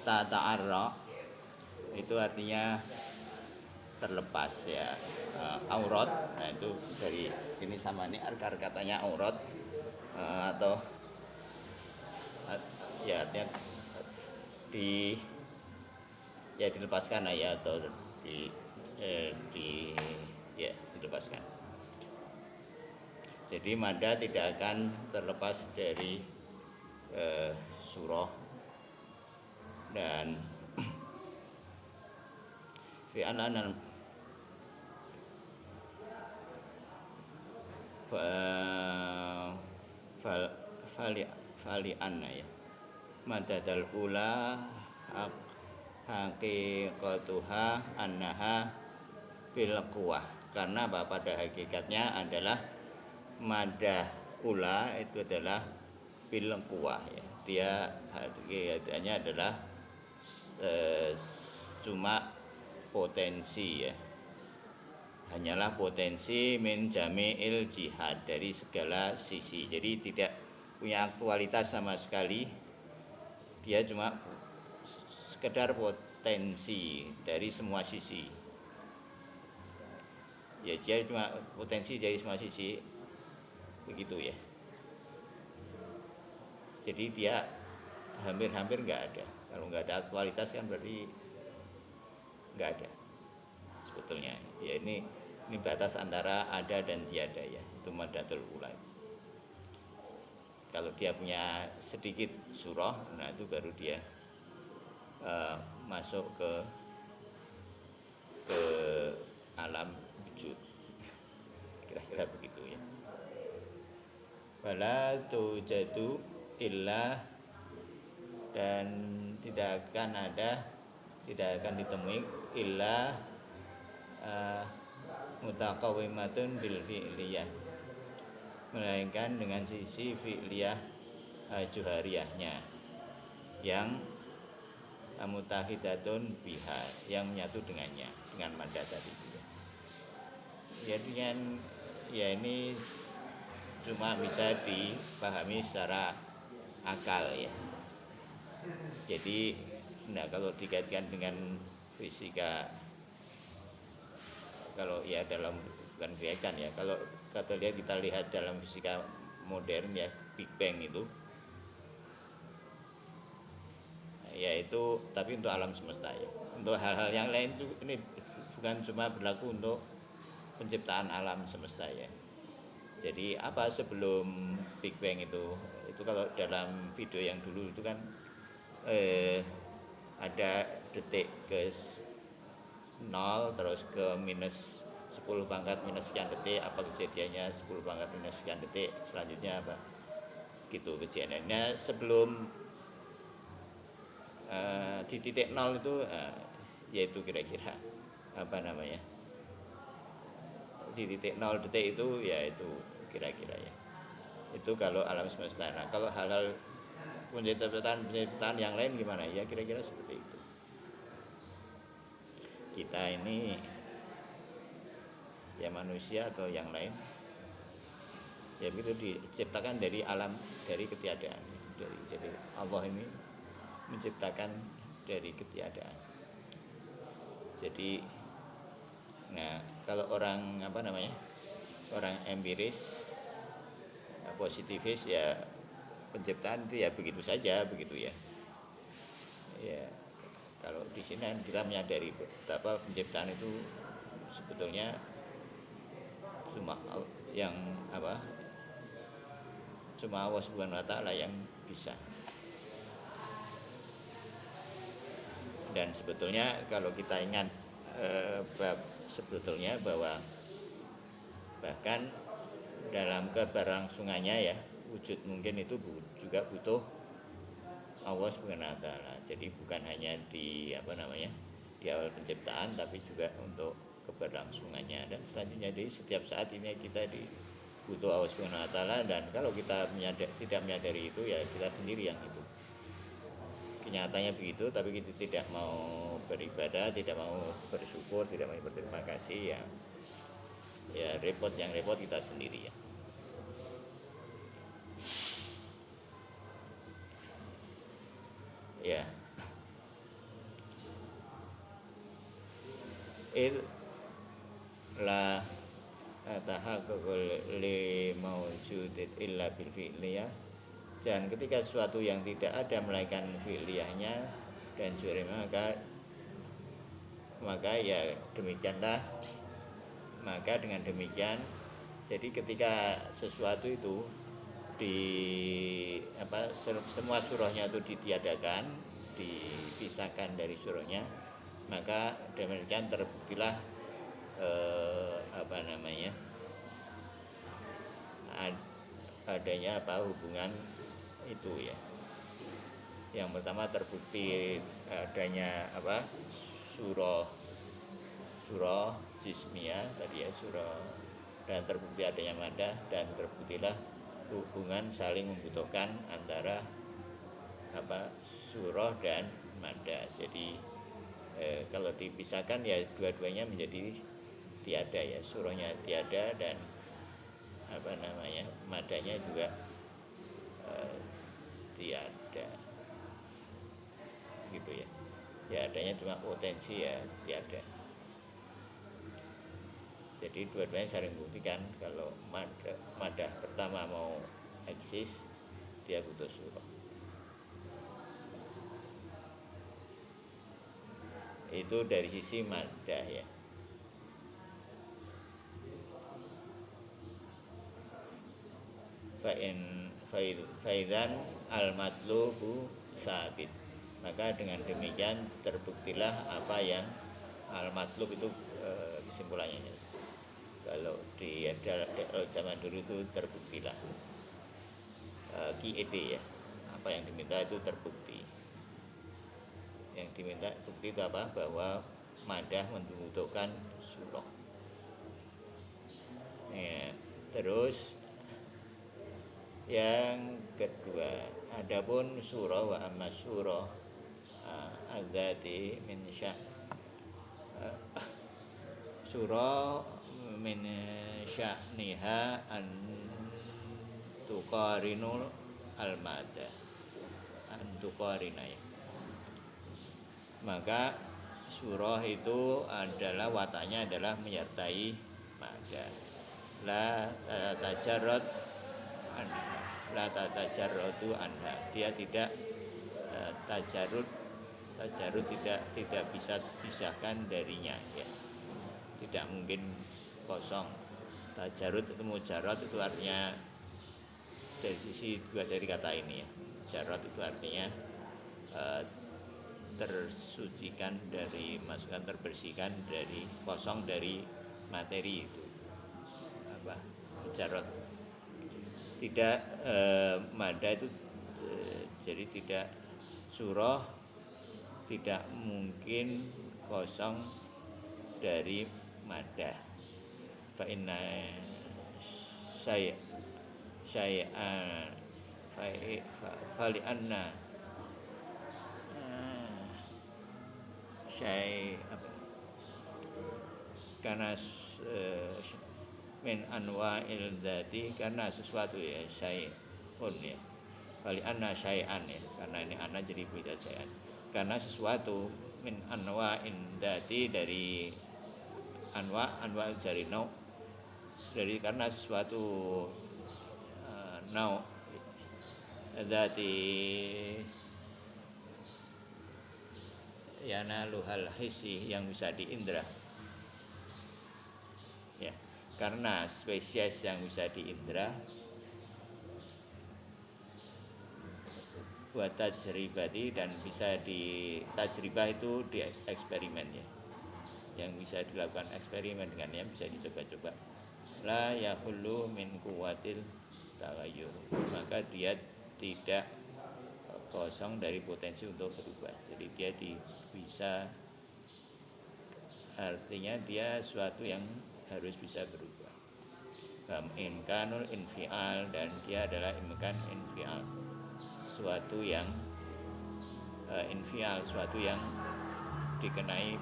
S1: tata'arra itu artinya terlepas, ya, aurat. Nah itu dari ini sama ini akar katanya aurat, atau ya artinya dilepaskan ya, atau dilepaskan. Jadi mada tidak akan terlepas dari surah, dan fi anan fali anna, ya, madadal ula haqiqatuha annaha bil quwah, karena pada hakikatnya adalah madah ula itu adalah bil quwah, ya. Dia hakikatnya adalah cuma potensi, ya, hanyalah potensi min jami'il jihad, dari segala sisi. Jadi tidak punya aktualitas sama sekali, dia cuma sekedar potensi dari semua sisi, ya, dia cuma potensi dari semua sisi, begitu, ya. Jadi dia hampir nggak ada. Kalau nggak ada aktualitas kan berarti nggak ada sebetulnya, ya. Ini batas antara ada dan tiada, ya, itu madatul ula. Kalau dia punya sedikit surah, nah itu baru dia masuk ke alam wujud, kira-kira begitu, ya. Wala tujadu illa, dan tidak akan ditemui illa mutaqawwimatun bil fi'liyah, melainkan dengan sisi fi'liyah juhariyahnya, yang mutahidatun biha, yang menyatu dengannya, dengan madah tadi, ya. Dengan, ya, ini cuma bisa dipahami secara akal, ya. Jadi kalau dikaitkan dengan fisika, kalau ya dalam, bukan kaitan, ya, kalau kita lihat dalam fisika modern, ya, Big Bang itu, yaitu, tapi untuk alam semesta, ya. Untuk hal-hal yang lain itu, ini bukan cuma berlaku untuk penciptaan alam semesta, ya. Jadi apa sebelum Big Bang itu kalau dalam video yang dulu itu kan ada detik ke 0 terus ke minus 10 pangkat minus sekian detik, apa kejadiannya 10 pangkat minus sekian detik, selanjutnya apa, gitu kejadiannya. Sebelum di titik 0 itu, yaitu kira-kira apa namanya, di titik 0 detik itu, ya, itu kira-kira, ya, itu kalau alam semesta. Nah kalau hal-hal penciptaan yang lain gimana, ya, kira-kira seperti itu. Kita ini, ya, manusia atau yang lain, ya, begitu diciptakan dari alam, dari ketiadaan, jadi Allah ini menciptakan dari ketiadaan. Jadi, nah kalau orang orang empiris, positivis ya, penciptaan itu ya begitu saja begitu ya. Ya kalau di sini kita menyadari betapa penciptaan itu sebetulnya cuma yang cuma Allah Subhanahu wa taala yang bisa. Dan sebetulnya kalau kita ingat sebetulnya bahwa bahkan dalam keberlangsungannya ya, wujud mungkin itu juga butuh Allah Subhanahu wa taala. Jadi bukan hanya di di awal penciptaan, tapi juga untuk keberlangsungannya. Dan selanjutnya di setiap saat ini kita butuh Allah Subhanahu wa taala, dan kalau kita tidak menyadari itu ya kita sendiri yang itu. Kenyataannya begitu, tapi kita tidak mau beribadah, tidak mau bersyukur, tidak mau berterima kasih ya repot, yang repot kita sendiri ya. Ya. La tahaqqaqul li mawjudin illa bil fi'liyah. Dan ketika sesuatu yang tidak ada melainkan fi'liyahnya dan juri, maka ya demikianlah, maka dengan demikian jadi ketika sesuatu itu semua surahnya itu ditiadakan, dipisahkan dari surahnya, maka demikian terbuktilah adanya hubungan itu ya. Yang pertama terbukti adanya surah jismiyah tadi ya, surah, dan terbukti adanya madah, dan terbuktilah hubungan saling membutuhkan antara surah dan madah. Jadi kalau dipisahkan ya dua-duanya menjadi tiada ya, surahnya tiada dan madanya juga tiada gitu ya. Ya adanya cuma potensi ya tiada. Jadi dua-duanya saling membuktikan kalau madah pertama mau eksis, dia butuh surah. Itu dari sisi madah ya. Faidan al-matlubu sabit. Maka dengan demikian terbuktilah apa yang al-matlub itu kesimpulannya. Kalau di zaman dulu itu terbuktilah QED ya, apa yang diminta itu terbukti. Yang diminta bukti itu apa? Bahwa madah membutuhkan surah. Ya, terus yang kedua, adapun surah wa amma surah adzati min surah min sya'niha an tuqarinul al-madah, an tuqarina ya. Maka surah itu adalah wataknya adalah menyertai madah. La tatajarradu anha. Dia tidak tajarud tidak bisa pisahkan darinya ya. Tidak mungkin kosong. Tajarud itu mujarrad, itu artinya dari sisi dua dari kata ini ya. Mujarrad itu artinya tersucikan dari, masukan terbersihkan dari, kosong dari materi itu mujarrad. Tidak madah itu jadi tidak, surah tidak mungkin kosong dari madah. Fa inna syai'an fali anna karena min anwa'il dzati, karena sesuatu ya, syai'un ya, fali anna syai'an ya, karena ini anna jadi beda syai'an, karena sesuatu min anwa'in dzati, dari anwa dari nau, dari karena sesuatu now dzati yanaluhal hissi yang bisa diindra, ya, karena spesies yang bisa diindra buat tajribati dan bisa di tajribah itu di eksperimen, ya, yang bisa dilakukan eksperimen dengannya bisa dicoba-coba. La yahullu min kuwatil tagayyur, maka dia tidak kosong dari potensi untuk berubah. Jadi dia bisa, artinya dia suatu yang harus bisa berubah. Imkanul infial, dan dia adalah imkan infial, suatu yang infial, suatu yang dikenai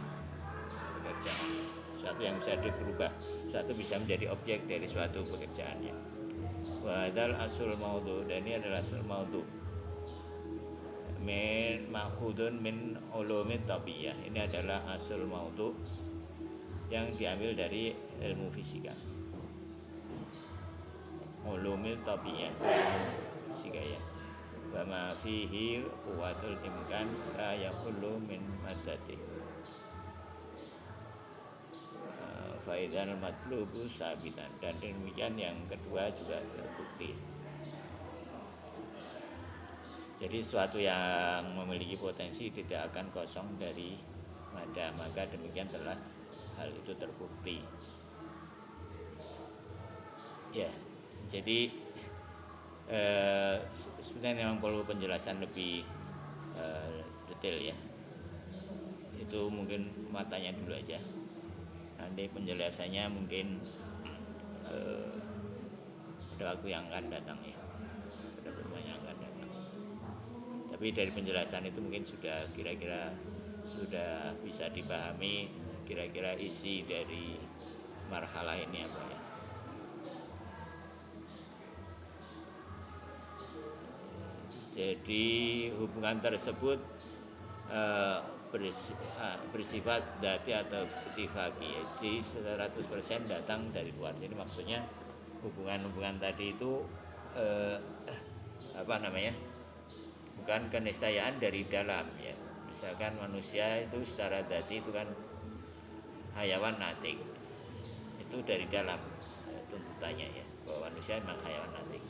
S1: pekerjaan, suatu yang bisa diperubah, suatu bisa menjadi objek dari suatu pekerjaannya. Wadal asul maudhu, dan ini adalah asul maudhu min ma'khudun min ulumit tabiyah. Ini adalah asul maudhu yang diambil dari ilmu fisika, ulumit tabiyah, fisika, ya. Wa ma fihi quwwatul imkan la yaqullu min maddati faidal matlubu sabitan, dan demikian yang kedua juga terbukti. Jadi suatu yang memiliki potensi tidak akan kosong dari mada, maka demikian telah hal itu terbukti, ya. Jadi sebenarnya memang perlu penjelasan lebih detail, ya. Itu mungkin matanya dulu aja, nanti penjelasannya mungkin pada waktu yang akan datang, ya, pada pertemuan yang akan datang. Tapi dari penjelasan itu mungkin sudah kira-kira sudah bisa dipahami kira-kira isi dari marhalah ini apa, ya. Jadi hubungan tersebut bersifat dzati atau ittifaqi, jadi 100% datang dari luar. Jadi maksudnya hubungan-hubungan tadi itu bukan keniscayaan dari dalam, ya. Misalkan manusia itu secara dzati itu kan hayawan natik, itu dari dalam tuntutannya, ya, bahwa manusia memang hayawan natik.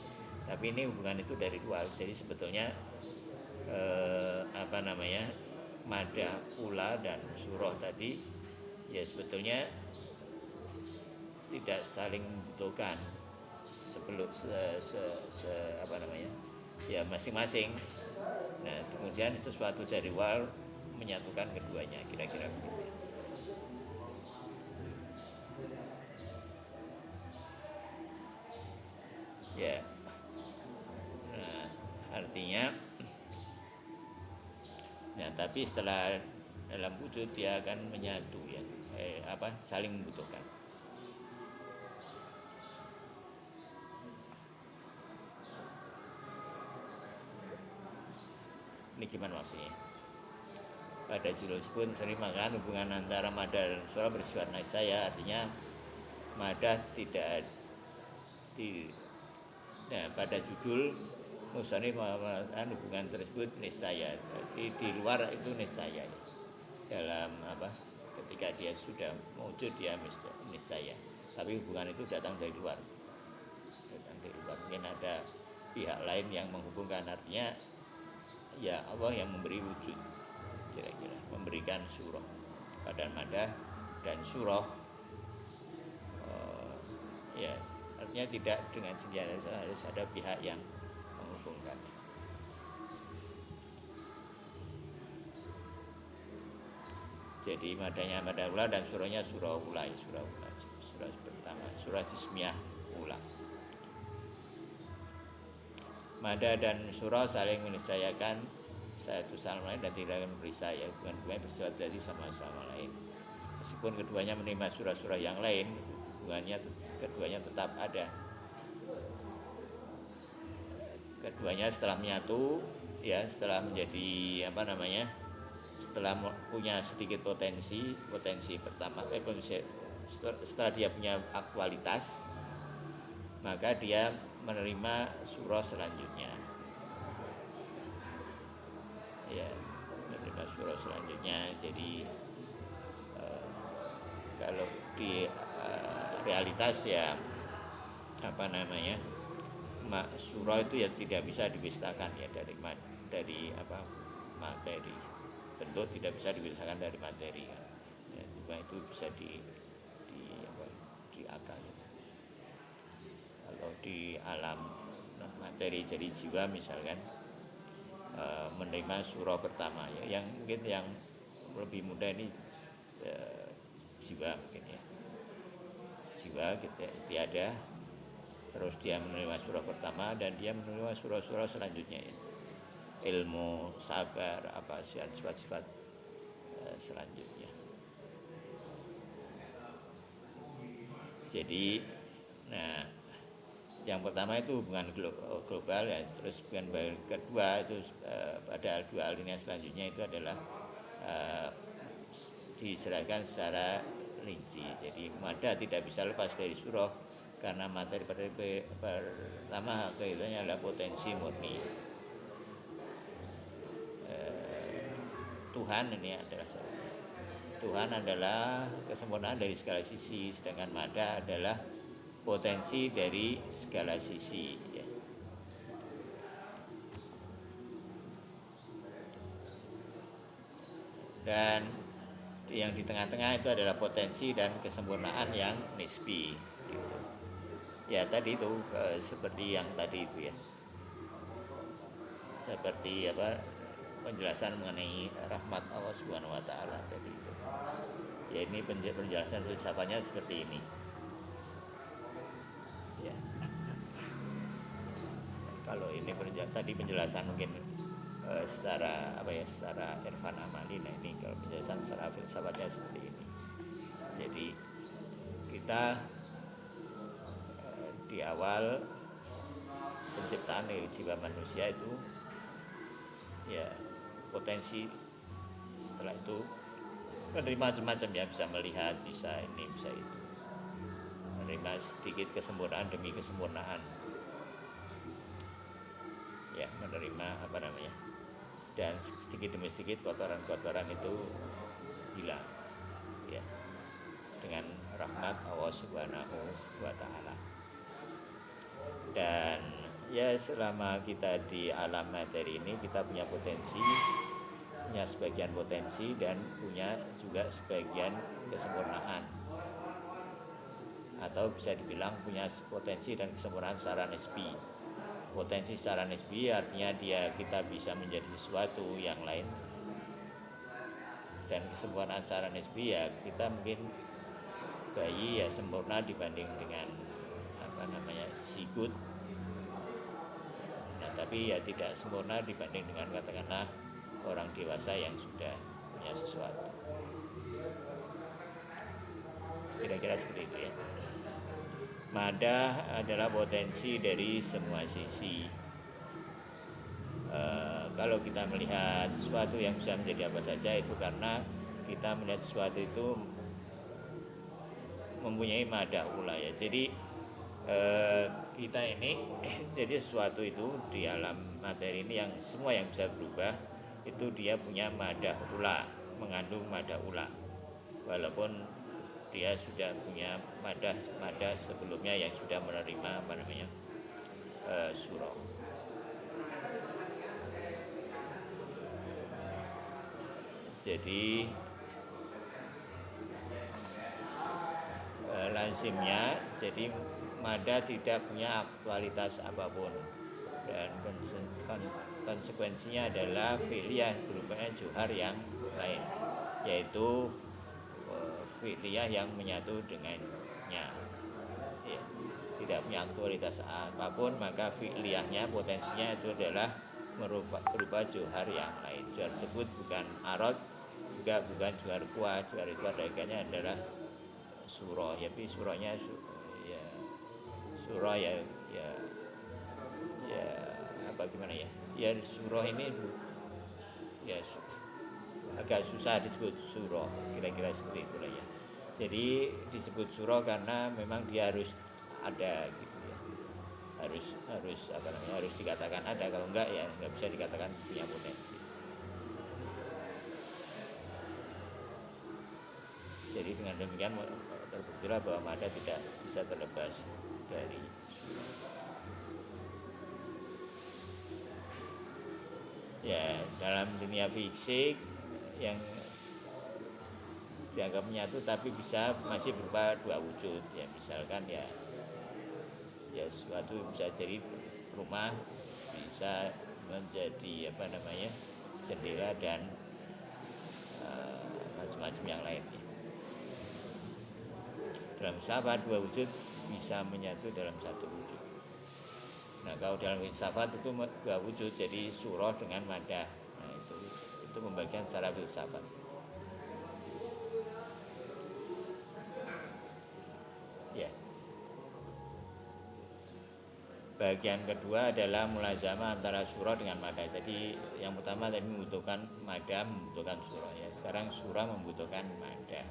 S1: Tapi ini hubungan itu dari luar. Jadi sebetulnya madah ula dan surah tadi, ya, sebetulnya tidak saling membutuhkan, ya, masing-masing. Nah, kemudian sesuatu dari luar menyatukan keduanya, kira-kira begitu. Ya. Nah, artinya, nah, tapi setelah dalam wujud dia akan menyatu, ya, saling membutuhkan. Ini gimana maksudnya? Pada jurus pun sering makan hubungan antara madah dan surah bersifat niscaya, artinya madah tidak pada judul musannif mengatakan hubungan tersebut niscaya. Jadi di luar itu niscaya, ya. Dalam ketika dia sudah wujud dia niscaya. Tapi hubungan itu datang dari luar. Mungkin ada pihak lain yang menghubungkan, artinya, ya, Allah yang memberi wujud, kira-kira memberikan surah pada madah dan surah, ya, artinya tidak dengan sengaja, harus ada pihak yang menghubungkan. Jadi madanya madah ula dan surahnya surah ula, surah pertama, surah jismiyah ula. Madah dan surah saling meniscayakan satu sama lain dan tidak akan berisaya, hubungan bersifat dari sama-sama lain. Meskipun keduanya menerima surah-surah yang lain, hubungannya keduanya tetap ada. Keduanya setelah menyatu, ya, setelah menjadi setelah punya sedikit potensi pertama, setelah dia punya aktualitas, maka dia menerima surah selanjutnya. Ya, menerima surah selanjutnya. Jadi kalau di realitas ya surah itu ya tidak bisa dipisahkan ya dari materi. Tentu tidak bisa dipisahkan dari materi kan. Ya, cuma itu bisa diakal gitu. Kalau di alam materi jadi jiwa misalkan menerima surah pertama ya, yang mungkin yang lebih mudah ini jiwa mungkin ya, jiwa gitu ya, tiada, terus dia menerima surah pertama dan dia menerima surah-surah selanjutnya ya. Ilmu, sabar, apa sifat-sifat selanjutnya. Jadi yang pertama itu hubungan global ya, terus hubungan kedua itu pada dua alinea selanjutnya itu adalah diserahkan secara rinci. Jadi mada tidak bisa lepas dari surah karena materi pertama kaitannya adalah potensi murni. Tuhan ini adalah Tuhan adalah kesempurnaan dari segala sisi, sedangkan mada adalah potensi dari segala sisi ya. Dan yang di tengah-tengah itu adalah potensi dan kesempurnaan yang nisbi gitu. Ya tadi itu seperti yang tadi itu ya, seperti penjelasan mengenai rahmat Allah Subhanahu wa taala tadi itu. Ya ini penjelasan filsafatnya seperti ini. Ya. Kalau ini tadi penjelasan mungkin secara irfan amali. Nah ini kalau penjelasan secara filsafatnya seperti ini. Jadi kita di awal penciptaan dari jiwa manusia itu ya potensi, setelah itu menerima macam-macam ya, bisa melihat, bisa ini, bisa itu, menerima sedikit kesempurnaan demi kesempurnaan ya, menerima dan sedikit demi sedikit kotoran-kotoran itu hilang ya, dengan rahmat Allah Subhanahu wa taala. Dan ya selama kita di alam materi ini kita punya sebagian potensi dan punya juga sebagian kesempurnaan, atau bisa dibilang punya potensi dan kesempurnaan secara nisbi. Potensi secara nisbi artinya kita bisa menjadi sesuatu yang lain, dan kesempurnaan secara nisbi ya kita mungkin bayi ya sempurna dibanding dengan sikut. Nah tapi ya tidak sempurna dibanding dengan katakanlah orang dewasa yang sudah punya sesuatu. Kira-kira seperti itu ya. Mada adalah potensi dari semua sisi. Kalau kita melihat sesuatu yang bisa menjadi apa saja itu karena kita melihat sesuatu itu mempunyai mada ula ya. Jadi kita ini jadi sesuatu itu di alam materi ini yang semua yang bisa berubah itu dia punya mada ula, mengandung mada ula, walaupun dia sudah punya mada sebelumnya yang sudah menerima surah. Jadi lazimnya jadi mada tidak punya aktualitas apapun, dan konsekuensinya adalah fi'liyah berubahnya juhar yang lain, yaitu fi'liyah yang menyatu dengannya ya, tidak punya aktualitas apapun, maka fi'liyahnya potensinya itu adalah berubah juhar yang lain. Juhar tersebut bukan arad, juga bukan juhar kuah. Juhar itu adanya adalah surah ya, tapi surahnya surah ya ya surah ini ya agak susah disebut surah, kira-kira seperti itulah ya. Jadi disebut surah karena memang dia harus ada gitu ya. harus dikatakan ada, kalau enggak ya nggak bisa dikatakan punya potensi. Jadi dengan demikian terbuktilah bahwa mada tidak bisa terlepas dari surah. Ya, dalam dunia fisik yang dianggap menyatu tapi bisa masih berupa dua wujud, ya misalkan ya sesuatu bisa jadi rumah, bisa menjadi jendela dan macam-macam yang lain ya. Dalam filsafat dua wujud bisa menyatu dalam satu wujud. Nah, kalau dalam filsafat itu dua wujud, jadi surah dengan madah. Nah, itu pembagian secara filsafat. Ya. Bagian kedua adalah mulazamah antara surah dengan madah. Jadi yang pertama tadi membutuhkan madah, membutuhkan surah ya. Sekarang surah membutuhkan madah.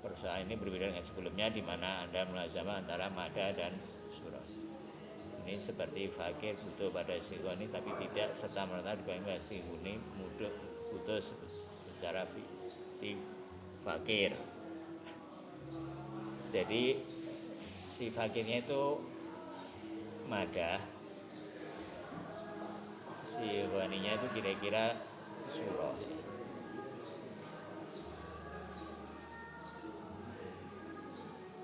S1: Persoalan ini berbeda dengan sebelumnya di mana ada mulazamah antara madah dan surah. Ini seperti fakir butuh pada sihuni tapi tidak serta merta dibanding sihuni butuh secara si fakir. Jadi si fakirnya itu madah, si waninya itu kira-kira surah.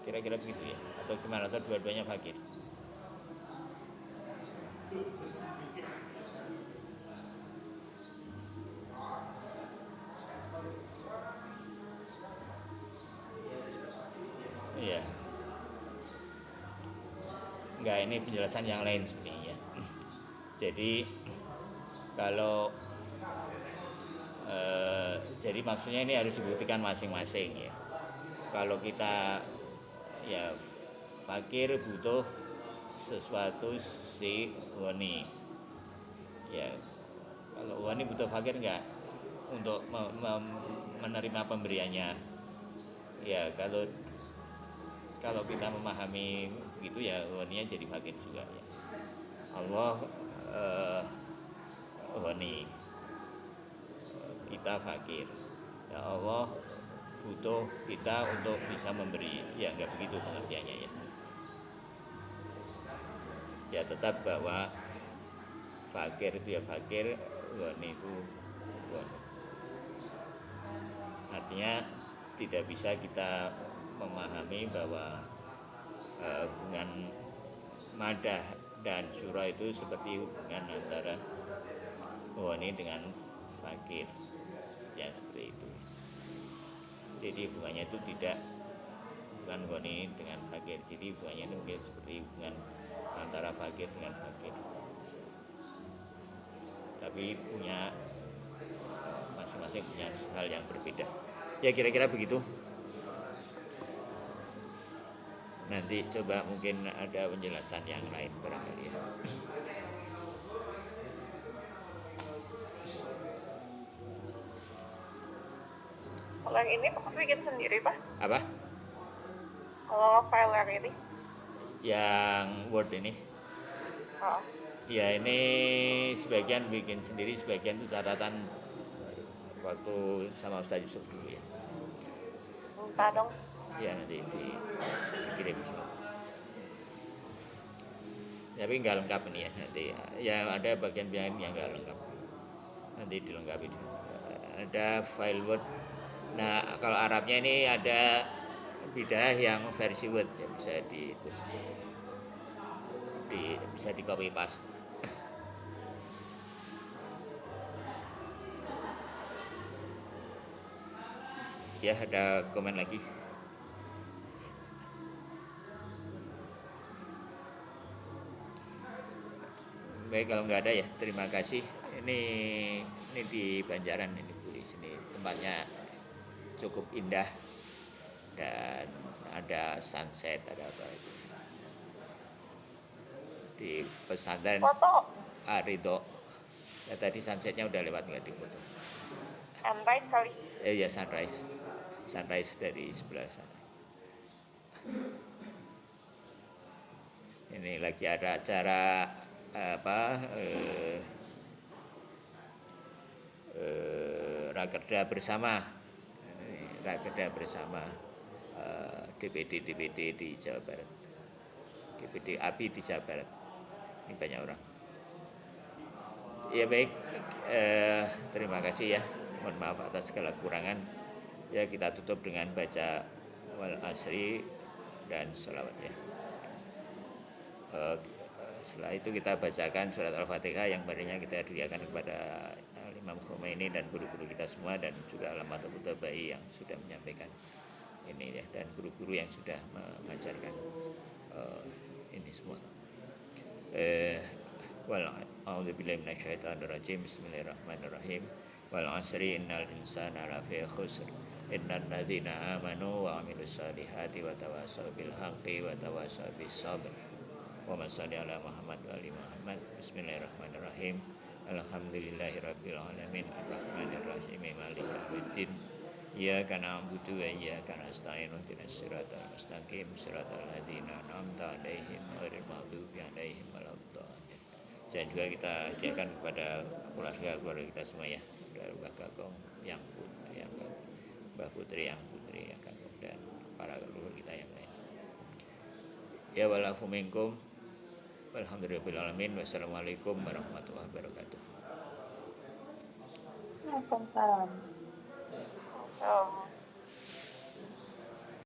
S1: Kira-kira begitu ya, atau gimana, atau dua-duanya fakir? Iya. Enggak, ini penjelasan yang lain sebenarnya. Jadi kalau jadi maksudnya ini harus dibuktikan masing-masing ya. Kalau kita ya fakir butuh sesuatu si wani. Ya, kalau wani butuh fakir enggak untuk menerima pemberiannya. Ya, kalau kita memahami begitu ya waninya jadi fakir juga ya. Allah wani, kita fakir. Ya Allah butuh kita untuk bisa memberi. Ya enggak begitu pengertiannya ya. Ya tetap bahwa fakir itu ya fakir, wani itu wani. Artinya tidak bisa kita memahami bahwa hubungan madah dan surah itu seperti hubungan antara wani dengan fakir, seperti itu. Jadi hubungannya itu tidak bukan wani dengan fakir. Jadi hubungannya itu mungkin seperti hubungan antara fakir dengan fakir. Tapi masing-masing punya hal yang berbeda. Ya kira-kira begitu. Nanti coba mungkin ada penjelasan yang lain barangkali ya.
S2: Kalau yang ini Pak bikin sendiri Pak?
S1: Apa?
S2: Kalau file yang ini?
S1: Yang Word ini?
S2: Oh.
S1: Ya ini sebagian bikin sendiri, sebagian itu catatan waktu sama Ustaz Yusuf dulu ya.
S2: Minta dong.
S1: Ya nanti dikirim insya Allah. Tapi nggak lengkap ini ya nanti. Ya ada bagian-bagian yang nggak lengkap. Nanti dilengkapi dulu. Ada file Word. Nah kalau Arabnya ini ada bidah yang versi Word ya, bisa di copy paste. Ya ada komen lagi. Baik kalau nggak ada ya terima kasih. Ini di Banjaran ini Bu, di sini tempatnya cukup indah dan ada sunset, ada apa itu di pesantren Arido. Ya tadi sunsetnya udah lewat nggak dipoto.
S2: Sunrise kali.
S1: Ya sunrise dari sebelah sana. Ini ini lagi ada acara rakerda bersama DPD di Jawa Barat, DPD API di Jawa Barat. Ini banyak orang. Ya baik, terima kasih ya. Mohon maaf atas segala kurangan. Ya kita tutup dengan baca wal asri dan sholawat ya. Setelah itu kita bacakan surat Al-Fatihah yang barunya kita hadiahkan kepada Imam Khomeini dan guru-guru kita semua, dan juga Alamatul Mutabai yang sudah menyampaikan ini ya, dan guru-guru yang sudah mengajarkan ini semua. Wal a'udzubillahi minasyaitonir rajim. Bismillahirrahmanirrahim. Wal 'asri innal insana lafi khusr. Innal ladzina amanu wa 'amilus solihati wa tawassaw bil haqqi wa tawassaw bis sabr. Wa shalli ala Muhammad wa ali Muhammad. Bismillahirrahmanirrahim. Alhamdulillahirabbil alamin arrahmanir rahim maliki yaumiddin. Iyyaka na'budu wa iyyaka nasta'in ihdinas siratal mustaqim siratal ladzina an'amta 'alaihim ghairil maghdubi 'alaihim waladdallin. Dan juga kita hadiahkan kepada keluarga kita semua ya, dari Mbah Gagong yang Mbah Putri yang Gagong, dan para leluhur kita yang lain. Ya walafu minkum. Alhamdulillahirabbil alamin. Wassalamualaikum warahmatullahi wabarakatuh.
S3: Waalaikumsalam.
S2: Oh.